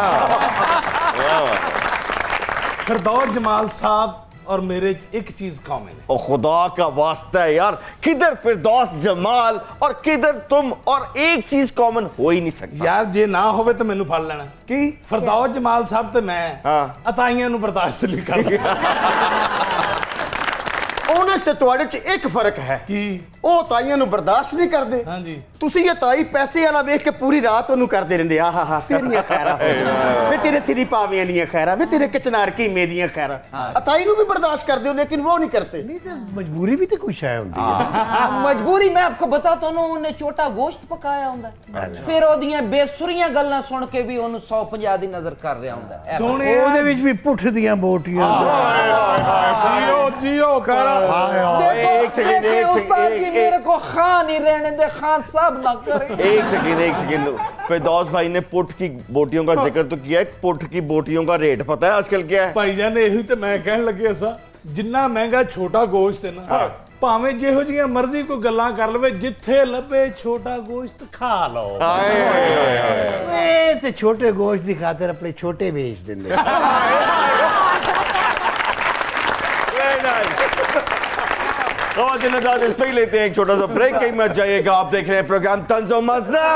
[SPEAKER 2] फिरदौस जमाल साहब और मेरे एक चीज कॉमन है।
[SPEAKER 1] ओ खुदा का वास्ता है यार, किधर फिरदौस जमाल और किधर तुम, और एक चीज कॉमन हो ही नहीं सकती
[SPEAKER 2] यार जे ना होवे तो मैनू फड़ लेना
[SPEAKER 1] की
[SPEAKER 2] फिरदौस जमाल साहब ते मैं अताइयां नू बर्दाश्त नहीं कर
[SPEAKER 3] ਉਹਨਾਂ 'ਚ ਤੁਹਾਡੇ 'ਚ ਇੱਕ ਫਰਕ ਹੈ
[SPEAKER 2] ਕੀ
[SPEAKER 3] ਉਹ ਤਾਈਆਂ ਨੂੰ ਬਰਦਾਸ਼ਤ ਨਹੀਂ ਕਰਦੇ।
[SPEAKER 2] ਹਾਂਜੀ
[SPEAKER 3] ਤੁਸੀਂ ਇਹ ਤਾਈ ਪੈਸੇ ਵਾਲਾ ਵੇਖ ਕੇ ਪੂਰੀ ਰਾਤ ਉਹਨੂੰ ਕਰਦੇ ਰਹਿੰਦੇ ਆ ਹਾ ਤੇਰੀਆਂ ਖੈਰਾਂ ਹੋ ਜਾਣ ਵੇ ਤੇਰੇ ਸਿਰੀ ਪਾਵੀਆਂ ਦੀਆਂ ਖੈਰਾਂ ਵੇ ਤੇਰੇ ਕਿਚਨਾਰ ਕੀਮੇ ਦੀਆਂ ਖੈਰਾਂ। ਤਾਈ ਨੂੰ ਵੀ ਬर्दाश्त कर दो लेकिन वो नहीं करते।
[SPEAKER 5] नहीं तो मजबूरी भी तो कुछ है उनकी।
[SPEAKER 4] मजबूरी मैं आपको बताता हूं, उन्हें छोटा गोश्त पकाया हुंदा, फिर ओदियां बेसुरीਆਂ ਗੱਲਾਂ ਸੁਣ ਕੇ ਵੀ ਉਹਨੂੰ 150 ਦੀ ਨਜ਼ਰ ਕਰ ਰਿਹਾ ਹੁੰਦਾ।
[SPEAKER 2] ਸੋਹਣੇ
[SPEAKER 5] ਉਹਦੇ ਵਿੱਚ ਵੀ ਪੁੱਠ ਦੀਆਂ ਬੋਟੀਆਂ।
[SPEAKER 2] जियो जियो
[SPEAKER 1] एक सेकंड
[SPEAKER 4] मेरे को खान ही रहने दे, खान साहब ना करे।
[SPEAKER 1] एक सेकंड फिरदौस भाई ने पुट की बोटियों का जिक्र तो किया है। पुट की बोटियों का रेट पता है आजकल क्या है?
[SPEAKER 2] ਭਾਈਜਾਨ ਇਹੀ ਤੇ ਮੈਂ ਕਹਿਣ ਲੱਗਿਆ ਸਾਂ, ਜਿੰਨਾ ਮਹਿੰਗਾ ਛੋਟਾ ਗੋਸ਼ਤ ਹੈ ਨਾ, ਭਾਵੇਂ ਜਿਹੋ ਜੀਆਂ ਮਰਜ਼ੀ ਕੋਈ ਗੱਲਾਂ ਕਰ ਲਵੇ, ਜਿੱਥੇ ਲੱਭੇ ਛੋਟਾ ਗੋਸ਼ਤ ਖਾ ਲਓ।
[SPEAKER 5] ਤੇ ਛੋਟੇ ਗੋਸ਼ਤ ਦੀ ਖਾਤਰ ਆਪਣੇ ਛੋਟੇ ਵੇਚ ਦਿੰਦੇ।
[SPEAKER 1] ख़वातीन हज़रात, इस पे ही लेते हैं एक छोटा सा ब्रेक। कहीं मत जाइएगा, आप देख रहे हैं प्रोग्राम तंज़-ओ-मज़ा।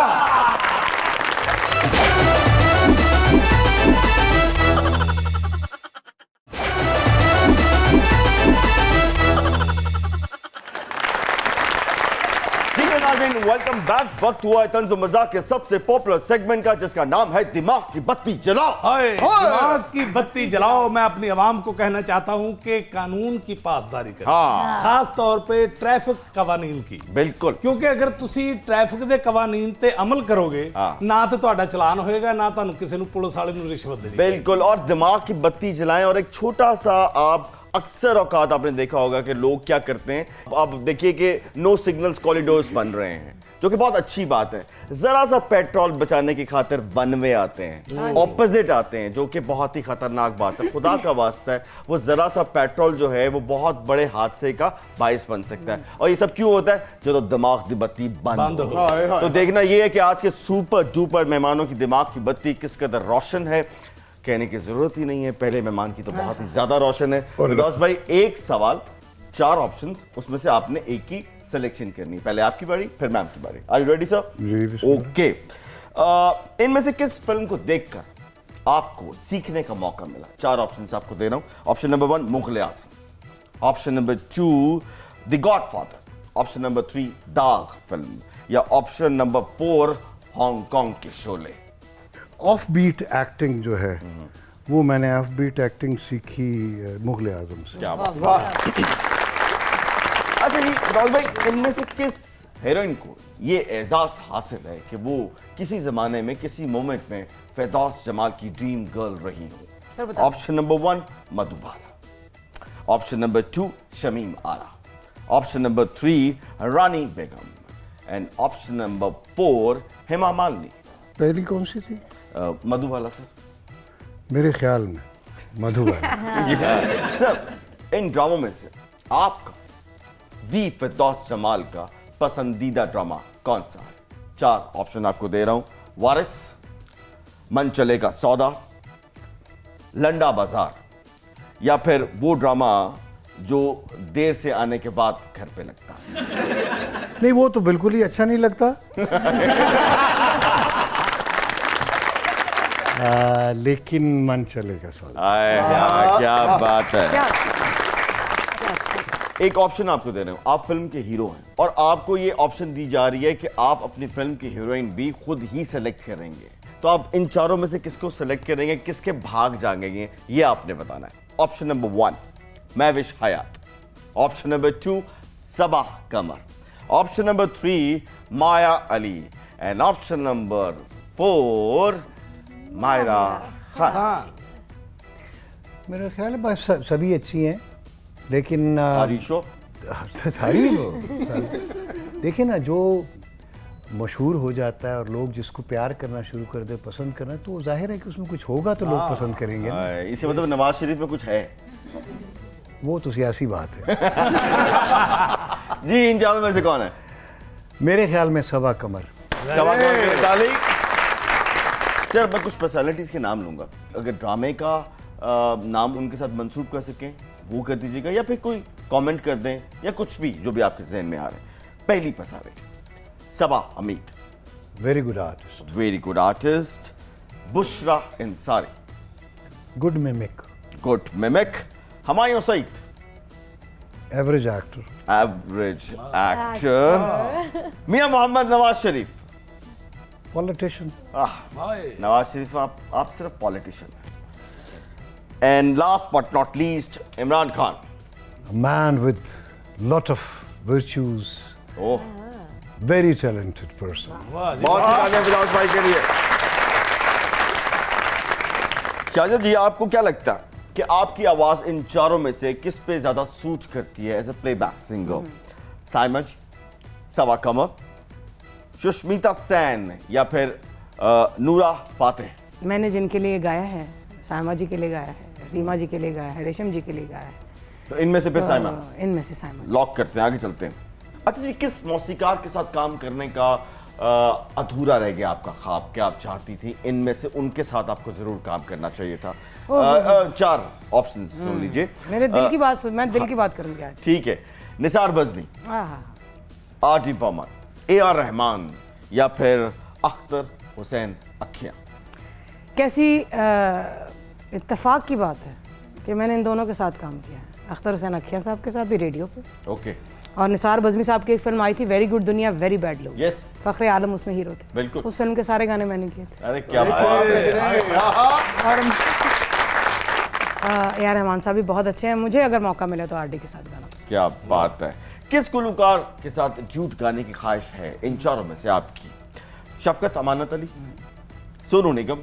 [SPEAKER 1] And welcome back. वक्त हुआ है तंज़ मज़ाक के सबसे पॉपुलर सेगमेंट का, जिसका नाम है दिमाग की बत्ती जलाओ।
[SPEAKER 2] हाय, दिमाग की बत्ती जलाओ। मैं अपनी आवाम को कहना चाहता हूं कि कानून की पासदारी करें, खास तौर पे ट्रैफिक कवानीन की।
[SPEAKER 1] बिल्कुल,
[SPEAKER 2] क्योंकि अगर तुसी ट्रैफिक दे कवानीन ते अमल करोगे ना तो ਤੁਹਾਡਾ ਚਲਾਨ ਹੋਏਗਾ ਨਾ ਤੁਹਾਨੂੰ ਕਿਸੇ ਨੂੰ ਪੁਲਿਸ ਵਾਲੇ ਨੂੰ ਰਿਸ਼ਵਤ ਦੇਣੀ।
[SPEAKER 1] बिल्कुल। और दिमाग की बत्ती जलाएं। और एक छोटा सा आप अक्सर औकात आपने देखा होगा कि लोग क्या करते हैं, आप देखिए कि नो सिग्नल्स कॉरिडोर्स बन रहे हैं, जो कि बहुत अच्छी बात है। जरा सा पेट्रोल बचाने की खातिर वन वे आते हैं, ऑपोजिट आते हैं, जो कि बहुत ही खतरनाक बात है। खुदा का वास्ता है, वो जरा सा पेट्रोल जो है वो बहुत बड़े हादसे का बाइस बन सकता है। और ये सब क्यों होता है? जो दिमाग की बत्ती बंद हो। तो देखना ये है कि आज के सुपर डुपर मेहमानों की दिमाग की बत्ती किस कदर रोशन है, कहने की जरूरत ही नहीं है। पहले मेहमान की तो बहुत ही ज्यादा रोशन है। फिरदौस भाई, एक सवाल, 4 ऑप्शन, उसमें से आपने एक की सिलेक्शन करनी। पहले आपकी बारी, फिर मैम की बारी। Are you ready sir? Okay. इनमें से किस फिल्म को देखकर आपको सीखने का मौका मिला? 4 ऑप्शन आपको दे रहा हूं। Option number 1 Mughal Azam, option number 2 the godfather, option number 3 दाग फिल्म, या ऑप्शन नंबर 4 हांगकांग के शोले।
[SPEAKER 5] ऑफ बीट एक्टिंग जो है वो मैंने ऑफ बीट एक्टिंग सीखी मुगल आजम से।
[SPEAKER 1] क्या बात। अच्छा जी राहुल भाई, इनमें से किस हीरोइन को ये एजाज हासिल है कि वो किसी जमाने में किसी मोमेंट में फिरदौस जमाल की ड्रीम गर्ल रही हो? Option number 1 Madhubala, option number 2 Shamim Ara, option number 3 Rani Begum, and option number 4 Hema Malini.
[SPEAKER 5] पहली कौन सी थी?
[SPEAKER 1] मधुबाला सर।
[SPEAKER 5] मेरे ख्याल में मधुबाला।
[SPEAKER 1] सर, इन ड्रामों में से आपका दी फिरदौस जमाल का पसंदीदा ड्रामा कौन सा है? 4 ऑप्शन आपको दे रहा हूं। वारिस, मन चलेगा सौदा, लंडा बाजार, या फिर वो ड्रामा जो देर से आने के बाद घर पे लगता है।
[SPEAKER 5] नहीं, वो तो बिल्कुल ही अच्छा नहीं लगता। लेकिन मन चलेगा सौदा।
[SPEAKER 1] क्या बात है। एक ऑप्शन आपको दे रहे हो, आप फिल्म के हीरो हैं और आपको ये ऑप्शन दी जा रही है कि आप अपनी फिल्म की हीरोइन भी खुद ही सेलेक्ट करेंगे। तो आप इन चारों में से किसको सेलेक्ट करेंगे, किसके भाग जाएंगे, ये आपने बताना है। Option number 1 Mahwish Hayat, option number 2 Saba Qamar, option number 3 Maya Ali, and option number 4 Mayra Khan.
[SPEAKER 5] मेरा ख्याल है बस सभी अच्छी हैं, लेकिन
[SPEAKER 1] आरिशो
[SPEAKER 5] सारी देखिए ना, जो मशहूर हो जाता है और लोग जिसको प्यार करना शुरू कर दे, पसंद करना, तो जाहिर है कि उसमें कुछ होगा तो लोग पसंद करेंगे ना।
[SPEAKER 1] इसके मतलब नवाज शरीफ में कुछ है।
[SPEAKER 5] वो तो सियासी बात है।
[SPEAKER 1] जी, इन चारों में से कौन है?
[SPEAKER 5] मेरे ख्याल में सबा कमर।
[SPEAKER 1] सर, मैं कुछ पर्सनालिटीज के नाम लूंगा, अगर ड्रामे का नाम उनके साथ मंसूब कर सकें वो कर दीजिएगा, या फिर कोई कमेंट कर दें, या कुछ भी जो भी आपके जहन में आ रहा है। पहली personality Saba Hamid,
[SPEAKER 5] very good artist.
[SPEAKER 1] Very good artist. Bushra Ansari,
[SPEAKER 5] good mimic.
[SPEAKER 1] Good mimic. Humayun Saeed,
[SPEAKER 5] average actor.
[SPEAKER 1] Average actor. Mian Muhammad Nawaz Sharif,
[SPEAKER 5] politician.
[SPEAKER 1] Nawaz Sharif आप सिर्फ पॉलिटिशियन हैं। And last but not least Imran Khan,
[SPEAKER 5] man with lot of virtues,
[SPEAKER 1] oh
[SPEAKER 5] very talented person.
[SPEAKER 1] बहुत ही तालियां फिरदौस भाई के लिए। शाहजाद जी, आपको क्या लगता है कि आपकी आवाज इन चारों में से किस पे ज्यादा सूट करती है एज ए प्लेबैक सिंगर? साइमज, सबा कमर, सुष्मिता सेन, या फिर नूरा फातेह?
[SPEAKER 6] मैंने जिनके लिए गाया है, सायमा जी के लिए गाया है, रीमा जी के लिए गाया है, रेशम जी के लिए गाया है।
[SPEAKER 1] तो इनमें से फिर साइमा?
[SPEAKER 6] इनमें से सायमा।
[SPEAKER 1] लॉक करते हैं, आगे चलते हैं। अच्छा जी, किस मौसीकार के साथ काम करने का अधूरा रह गया आपका ख्वाब? क्या आप चाहती थी इनमें से उनके साथ आपको जरूर काम करना चाहिए था? 4 ऑप्शन सुन लीजिए।
[SPEAKER 6] मेरे दिल की बात सुन, मैं दिल की बात करूंगी आज।
[SPEAKER 1] ठीक है। निसार बजनी, आरडी बर्मन, AR रहमान, या फिर अख्तर हुसैन अखियां?
[SPEAKER 6] कैसी इत्तेफाक की बात है कि मैंने इन दोनों के साथ काम किया है। अख्तर हुसैन अखियां साहब के साथ भी रेडियो पे,
[SPEAKER 1] ओके।
[SPEAKER 6] और निसार बज़मी साहब की एक फिल्म आई थी वेरी गुड दुनिया वेरी बैड लोग,
[SPEAKER 1] यस
[SPEAKER 6] फ़ख्र आलम उसमें हीरो थे।
[SPEAKER 1] बिल्कुल।
[SPEAKER 6] उस फिल्म के सारे गाने मैंने किए थे।
[SPEAKER 1] अरे क्या बात है।
[SPEAKER 6] और यार रहमान साहब भी बहुत अच्छे हैं, मुझे अगर मौका मिले तो आरडी के साथ गाना पसंद।
[SPEAKER 1] क्या बात है। किस गुलकार के साथ ड्यूट गाने की ख्वाहिश है इन चारों में से आपकी? शफकत अमानत अली, सोनू निगम,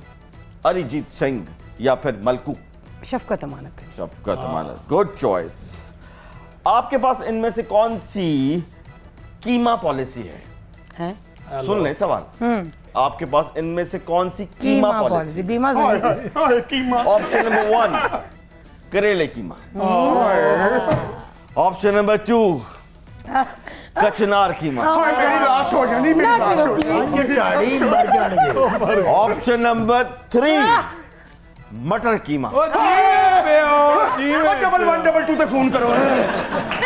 [SPEAKER 1] अरिजीत सिंह या फिर मलकू?
[SPEAKER 6] शफकत अमानत है।
[SPEAKER 1] शफकत अमानत, गुड चॉइस। आपके पास इनमें से कौन सी कीमा पॉलिसी है?
[SPEAKER 6] हैं?
[SPEAKER 1] सुन ले सवाल। आपके पास इनमें से कौन सी कीमा पॉलिसी?
[SPEAKER 6] बीमा से
[SPEAKER 3] कीमा।
[SPEAKER 1] ऑप्शन नंबर 1 करेले कीमा, ऑप्शन नंबर 2 कचनार कीमा,
[SPEAKER 3] मेरी लाश हो जानी, मेरी लाश हो जानी।
[SPEAKER 1] ऑप्शन नंबर 3 मटर कीमा,
[SPEAKER 3] डबल 1 डबल 2 पे फोन करो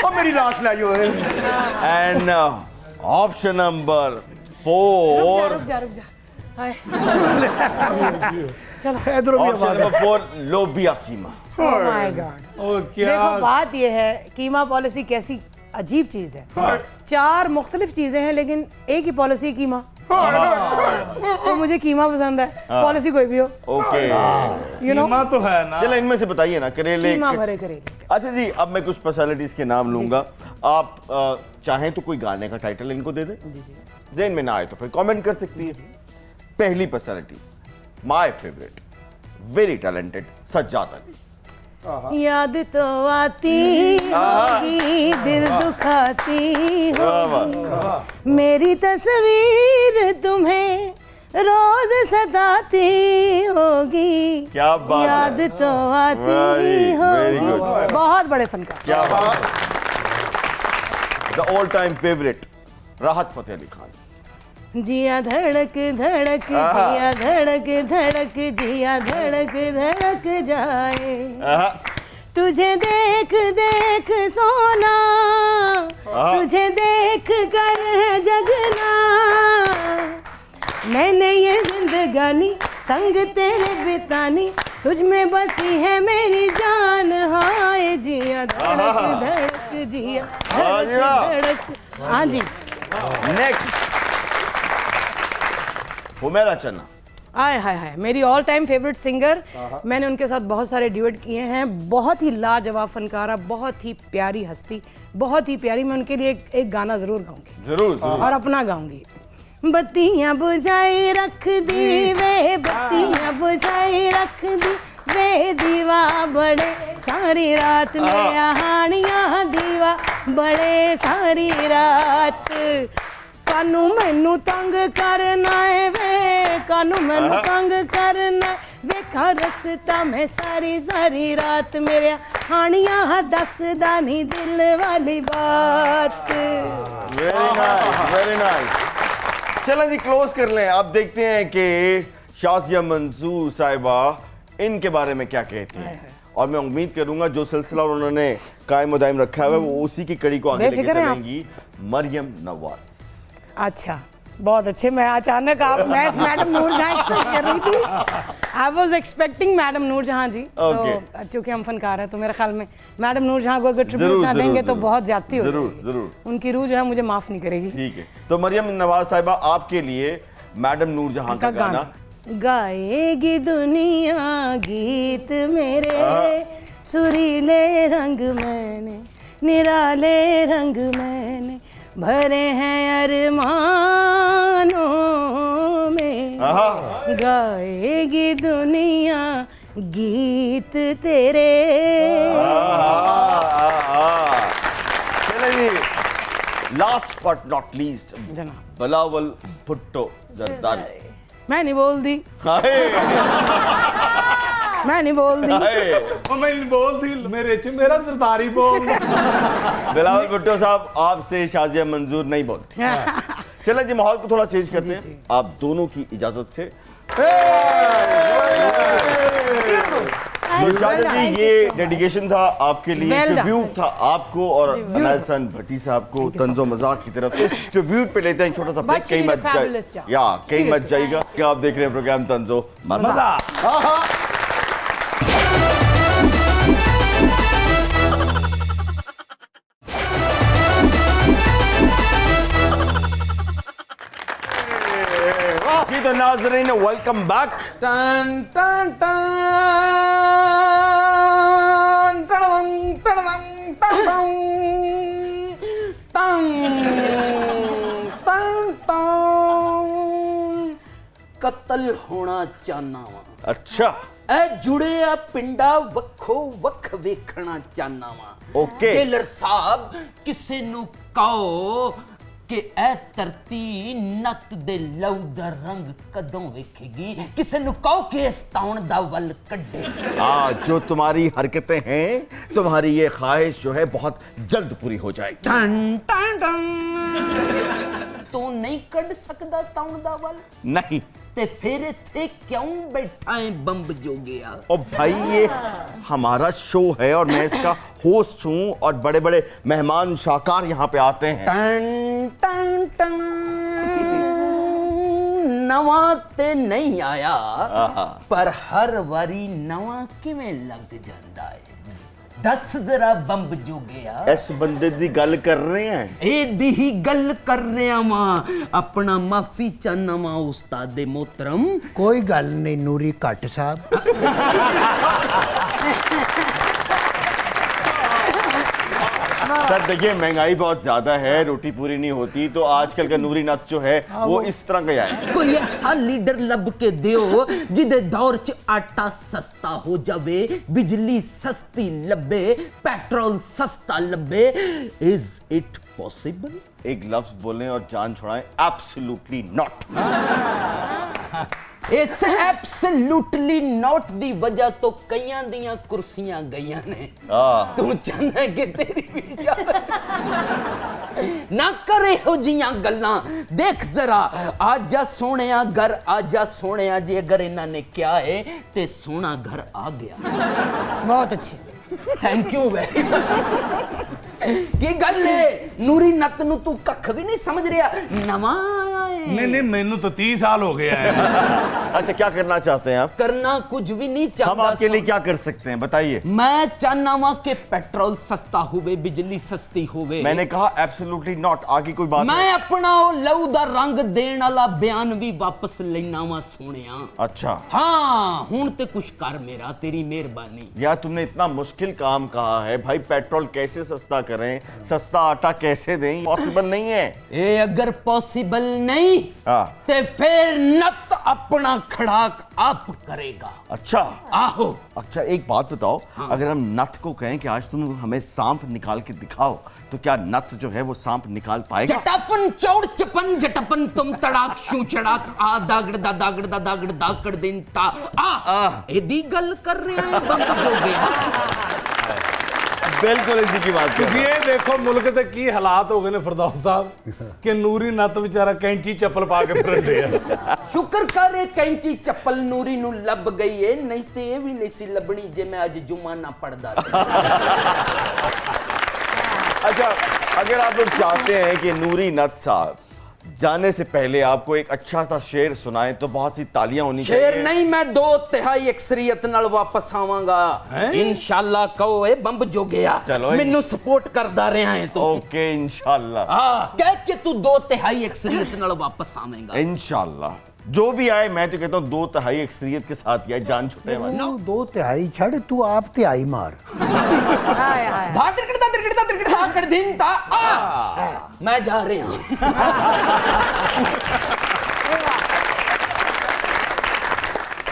[SPEAKER 3] और मेरी लाश लाइयो।
[SPEAKER 1] एंड ऑप्शन नंबर 4
[SPEAKER 6] रुक जा हाय।
[SPEAKER 1] ऑप्शन नंबर 4 लोबिया कीमा।
[SPEAKER 6] Oh my God. देखो बात ये है, कीमा पॉलिसी कैसी अजीब चीज है। 4 मुख्तलिफ चीजें हैं लेकिन एक ही पॉलिसी कीमा। तो मुझे कीमा पसंद है, पॉलिसी कोई भी हो।
[SPEAKER 1] ओके,
[SPEAKER 6] यू नो
[SPEAKER 2] कीमा तो है ना।
[SPEAKER 1] चलो इनमें से बताइए ना, करेले
[SPEAKER 6] कीमा भरे करेले।
[SPEAKER 1] अच्छा जी, अब मैं कुछ पर्सनालिटीज के नाम लूंगा, आप चाहें तो कोई गाने का टाइटल इनको दे दें, ज़हन में ना आए तो फिर कमेंट कर सकती है। पहली personality, my favourite, very talented, Sajjad Ali.
[SPEAKER 6] याद तो आती होगी, दिल दुखाती होगी, मेरी तस्वीर तुम्हें रोज सताती होगी।
[SPEAKER 1] क्या बात है।
[SPEAKER 6] याद तो आती
[SPEAKER 1] Very
[SPEAKER 6] होगी।
[SPEAKER 1] good.
[SPEAKER 6] बहुत बड़े फनकार।
[SPEAKER 1] क्या बात है। द ऑल टाइम फेवरेट, राहत फतेह अली खान।
[SPEAKER 6] जिया धड़क धड़क, जिया धड़क धड़क, जिया धड़क धड़क जाए, तुझे देख देख सोना, तुझे देख कर है जगना, मैंने ये जिंदगानी संग तेरे बितानी, तुझ में बसी है मेरी जान। हाय जिया धड़क धड़क, जिया धड़क धड़क। हाँ जी।
[SPEAKER 1] नेक्स्ट, हुमैरा चन्ना।
[SPEAKER 6] आय हाय हाय, मेरी ऑल टाइम फेवरेट सिंगर। मैंने उनके साथ बहुत सारे ड्यूएट किए हैं। बहुत ही लाजवाब फनकारा, बहुत ही प्यारी हस्ती, बहुत ही प्यारी। मैं उनके लिए एक गाना जरूर गाऊंगी,
[SPEAKER 1] जरूर जरूर।
[SPEAKER 6] और अपना गाऊंगी। बत्तियां बुझाई रख दी वे, बत्तियां बुझाई रख दी वे, दीवा बड़े सारी रात में, हानियां दीवा बड़े सारी रात, कानू मैनू तंग करना है वे, कानू मैनू तंग करना है, वेखा रसता मैं सारी सारी रात, मेरे हानियां दसदा नहीं दिल वाली बात।
[SPEAKER 1] Very nice, very nice. चलें जी, क्लोज कर लें। आप देखते हैं कि शाज़िया मंसूर साहिबा इनके बारे में क्या कहती हैं, और मैं उम्मीद करूंगा जो सिलसिला उन्होंने कायम दायम रखा हुआ है वो उसी की कड़ी को आगे लेके
[SPEAKER 6] बेफिक्र हैं आप।
[SPEAKER 1] चलेंगी। मरियम नवाज।
[SPEAKER 6] अच्छा, बहुत अच्छे। मैं अचानक आप मैं मैडम नूरजहां एक्सपेक्ट कर रही थी। I was expecting madam Noorjahan ji.
[SPEAKER 1] Okay.
[SPEAKER 6] तो क्योंकि हम फनकार हैं तो मेरे ख्याल में मैडम नूरजहां को अगर ट्रिब्यूट
[SPEAKER 1] जरूर,
[SPEAKER 6] ना
[SPEAKER 1] जरूर,
[SPEAKER 6] देंगे तो
[SPEAKER 1] जरूर।
[SPEAKER 6] बहुत ज्यादती हो
[SPEAKER 1] जरूर,
[SPEAKER 6] जाएगी।
[SPEAKER 1] जरूर।
[SPEAKER 6] उनकी रूह जो है मुझे माफ नहीं करेगी।
[SPEAKER 1] ठीक है, तो मरियम नवाज साहिबा आपके लिए मैडम नूरजहां का गाना।
[SPEAKER 6] गाएगी दुनिया गीत मेरे, सुरीले रंग मैंने, निराले रंग मैंने, भरे हैं अरमानों में, गाएगी दुनिया गीत तेरे।
[SPEAKER 1] चले जी, लास्ट बट नॉट लीस्ट,
[SPEAKER 6] जनाब
[SPEAKER 1] बिलावल भुट्टो जरदारी।
[SPEAKER 6] मैं नहीं बोल दी, मैं नहीं बोल दी।
[SPEAKER 2] मैं नहीं बोल दी, मेरे च मेरा सरदारी बोल।
[SPEAKER 1] बिलावल भुट्टो साहब, आपसे शाज़िया मंजूर नहीं बोलती। चलें जी, माहौल को थोड़ा चेंज करते हैं आप दोनों की इजाजत से। तो शाज़िया जी, ये डेडिकेशन था आपके लिए,
[SPEAKER 6] Well done.
[SPEAKER 1] ट्रिब्यूट था आपको और अनायसन भट्टी साहब को तंजो मजाक की तरफ से। इस ट्रिब्यूट पे लेते हैं छोटा सा ब्रेक, कहीं मत
[SPEAKER 6] fabulous job.
[SPEAKER 1] या कहीं मत
[SPEAKER 6] Seriously.
[SPEAKER 1] जाइएगा। क्या आप देख रहे हैं प्रोग्राम तंजो मजाक। तो नाज़रीन वेलकम बैक।
[SPEAKER 4] टन टन टन टन टन टन टन कत्ल होना चाहना वा।
[SPEAKER 1] अच्छा
[SPEAKER 4] ए जुड़े आ पिंडा वक्खो वक्ख वेखना चाहना वा।
[SPEAKER 1] ओके।
[SPEAKER 4] जेलर साहब किसे नु कहो कि ए धरती नत दे लहू दा रंग कदों वेखेगी, किसे नु कहो कि इस ताउन दा वल कड्डे।
[SPEAKER 1] जो तुम्हारी हरकतें हैं, तुम्हारी ये ख्वाहिश जो है बहुत जल्द पूरी हो जाएगी।
[SPEAKER 4] टन टन टन तू नहीं कड सकदा ताउन दा वल
[SPEAKER 1] नहीं
[SPEAKER 4] ते फिर इत्थे क्यों बैठा है बंब जो गया।
[SPEAKER 1] और भाई ये हमारा शो है और मैं इसका होस्ट हूँ और बड़े बड़े मेहमान शाकार यहाँ पे आते हैं।
[SPEAKER 4] टन टन टन नवा ते नहीं आया पर हर वारी नवा किवें लग जांदा है। दस जरा बंब जो गया
[SPEAKER 1] इस बंदे दी गल कर रहे हैं।
[SPEAKER 4] एदी ही गल कर रहा वा, अपना माफी चाहना वा उस्ताद मोहतरम।
[SPEAKER 5] कोई गल नहीं नूरी कट साहब।
[SPEAKER 1] सर देखिए महंगाई बहुत ज्यादा है, रोटी पूरी नहीं होती, तो आजकल का नूरी नथ जो है वो इस तरह का है।
[SPEAKER 4] कोई ऐसा लीडर लब के दियो जिदे दौर च आटा सस्ता हो जावे, बिजली सस्ती लबे, पेट्रोल सस्ता लबे। Is it possible?
[SPEAKER 1] एक लफ्ज बोलें और जान छुड़ाएं, एब्सोल्युटली नॉट।
[SPEAKER 4] इस एब्सोल्युटली नॉट दी वजह तो कईयां दियां कुर्सियां गईयां ने। तू चाहना कि तेरी भी जावे? ना करे हो जियां गल्लां। देख जरा आजा सोहणिया घर आजा सोहणिया, जे अगर इन्हां ने क्या है ते सोहना घर आ गया।
[SPEAKER 6] बहुत अच्छी।
[SPEAKER 4] Thank you very much. की गल है नूरी नत नु तू कख भी नहीं समझ रहा, नवा आया है।
[SPEAKER 2] नहीं मैनू तो 30 साल हो गया है।
[SPEAKER 1] अच्छा क्या करना चाहते हैं आप?
[SPEAKER 4] करना कुछ भी नहीं चाहता।
[SPEAKER 1] हम आपके लिए क्या कर सकते हैं बताइए?
[SPEAKER 4] मैं चाहना वा कि पेट्रोल सस्ता होवे, बिजली सस्ती होवे।
[SPEAKER 1] मैंने कहा एब्सोल्युटली नॉट, आगे कोई बात
[SPEAKER 4] मैं अपना लहू दा रंग देने वाला बयान भी वापस लेना वा सोहणिया।
[SPEAKER 1] अच्छा
[SPEAKER 4] हाँ हुण ते कुछ कर मेरा, तेरी मेहरबानी।
[SPEAKER 1] यार तुमने इतना मुश्किल काम कहा है भाई, पेट्रोल कैसे सस्ता करें, सस्ता आटा कैसे दें, पॉसिबल नहीं है।
[SPEAKER 4] ए अगर पॉसिबल नहीं ते फिर नत अपना खड़ाक आप करेगा।
[SPEAKER 1] अच्छा
[SPEAKER 4] आहो।
[SPEAKER 1] अच्छा एक बात बताओ, अगर हम नथ को कहें कि आज तुम हमें सांप निकाल के दिखाओ, तो क्या नथ जो है वो सांप निकाल पाएगा?
[SPEAKER 4] चटापन चौड़ चपन जटपन तुम तड़ाक शू चड़ाक आ दागड़ दा दागड़ दा दागड़ दागड़ दिन ता आ एदी गल कर रहे हैं बंद हो गया।
[SPEAKER 1] बिल्कुल इसी की बात कर
[SPEAKER 2] ਤੁਸੀਂ ਇਹ ਦੇਖੋ ਮੁਲਕ ਤੇ ਕੀ ਹਾਲਾਤ ਹੋ ਗਏ ਨੇ ਫਿਰਦੌਸ ਸਾਹਿਬ ਕਿ ਨੂਰੀ ਨੱਤ ਵਿਚਾਰਾ ਕੈਂਚੀ ਚੱਪਲ ਪਾ ਕੇ ਫਿਰਦੇ ਆ।
[SPEAKER 4] शुक्र कर कैंची चप्पल नूरी नु लब गई है, नहीं तो ये भी नहीं सी लबनी जे मैं आज जुम्मा ना पढ़दा।
[SPEAKER 1] अच्छा अगर आप लोग चाहते हैं कि नूरी नथ साहब जाने से पहले आपको एक अच्छा सा शेर सुनाएं तो बहुत सी तालियां होनी चाहिए।
[SPEAKER 4] शेर नहीं, मैं 2/3 अक्सरियत नाल वापस आवांगा इंशाल्लाह। कहो ए बंब जो गया मेनू सपोर्ट करदा रहा है तो
[SPEAKER 1] ओके इंशाल्लाह।
[SPEAKER 4] कह के तू 2/3 अक्सरियत नाल वापस आवेंगा
[SPEAKER 1] इंशाल्लाह। जो भी आए मैं तो कहता हूँ 2/3 अक्सरियत के साथ ही आए, जान छुटे वाली।
[SPEAKER 5] 2/3 छड़ तू आप तिहाई मार।
[SPEAKER 4] धा तिरकड़ धा कर दिन ता मैं जा रहा हूं।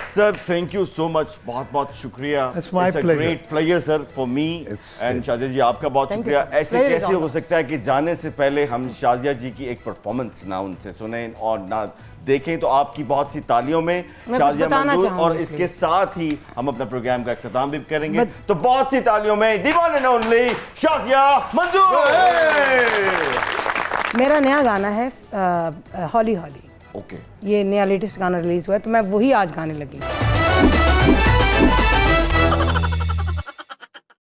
[SPEAKER 1] Sir thank you so much, बहुत बहुत शुक्रिया।
[SPEAKER 5] It's my pleasure.
[SPEAKER 1] Great pleasure sir for me and Shazia ji, आपका बहुत शुक्रिया। ऐसे कैसे हो सकता है कि जाने से पहले हम शाजिया जी की एक परफॉर्मेंस ना उनसे सुने और ना देखें, तो आपकी बहुत सी तालियों में शाजिया मंजूर, और इसके साथ ही हम अपना प्रोग्राम का इख्तिताम भी करेंगे। तो बहुत सी तालियों में दी वन एंड ओनली शाजिया मंजूर।
[SPEAKER 6] मेरा नया गाना है हॉली हॉली।
[SPEAKER 1] ओके
[SPEAKER 6] ये नया लेटेस्ट गाना रिलीज हुआ है, तो मैं वही आज गाने लगी।